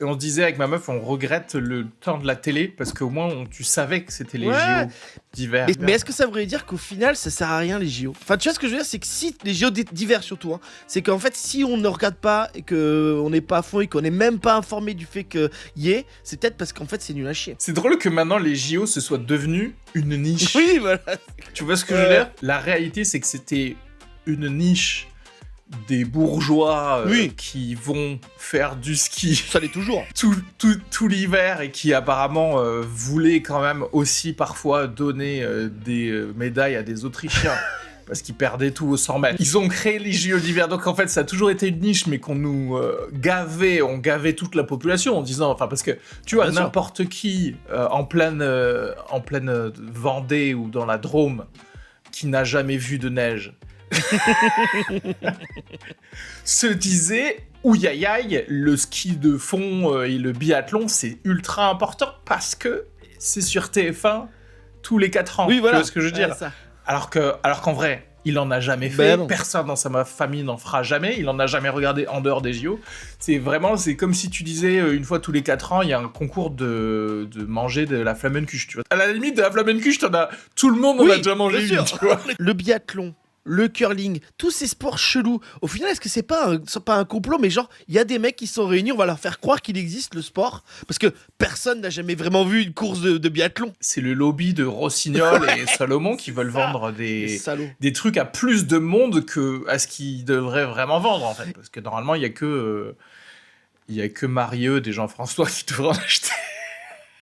Et on se disait avec ma meuf, on regrette le temps de la télé parce qu'au moins tu savais que c'était les Ouais. JO d'hiver. Mais est-ce que ça voudrait dire qu'au final ça sert à rien les JO? Enfin, tu vois ce que je veux dire, c'est que si les JO d'hiver surtout, hein, c'est qu'en fait si on ne regarde pas et qu'on n'est pas à fond et qu'on n'est même pas informé du fait qu'il y est, c'est peut-être parce qu'en fait c'est nul à chier. C'est drôle que maintenant les JO se soient devenus une niche. Oui, voilà. Tu vois ce que je veux dire? La réalité, c'est que c'était une niche des bourgeois Oui. qui vont faire du ski Ça l'est toujours. tout l'hiver et qui apparemment voulaient quand même aussi parfois donner des médailles à des Autrichiens. Parce qu'ils perdaient tout aux 100 mètres. Ils ont créé les JO d'hiver, donc en fait ça a toujours été une niche, mais qu'on nous gavait, on gavait toute la population en disant, enfin parce que tu vois, Bien sûr. n'importe qui en pleine Vendée ou dans la Drôme qui n'a jamais vu de neige se disait, ouïaïaï, le ski de fond et le biathlon c'est ultra important parce que c'est sur TF1 tous les 4 ans. Oui, voilà. Tu vois ce que je veux dire? Ouais, ça. Alors qu'en vrai, il en a jamais fait. Ben non. Personne dans sa famille n'en fera jamais. Il en a jamais regardé en dehors des JO. C'est comme si tu disais une fois tous les 4 ans, il y a un concours de manger de la flamencuche. Tu vois. À la limite de la flamencuche, tout le monde en a déjà mangé bien une. sûr. Tu vois. Le biathlon, le curling, tous ces sports chelous. Au final, est-ce que c'est pas un complot, mais genre, il y a des mecs qui sont réunis, on va leur faire croire qu'il existe le sport, parce que personne n'a jamais vraiment vu une course de biathlon. C'est le lobby de Rossignol et Salomon qui veulent vendre Les salauds. des trucs à plus de monde que à ce qu'ils devraient vraiment vendre en fait. Parce que normalement, il y a que Marieux, des Jean-François qui devraient en acheter.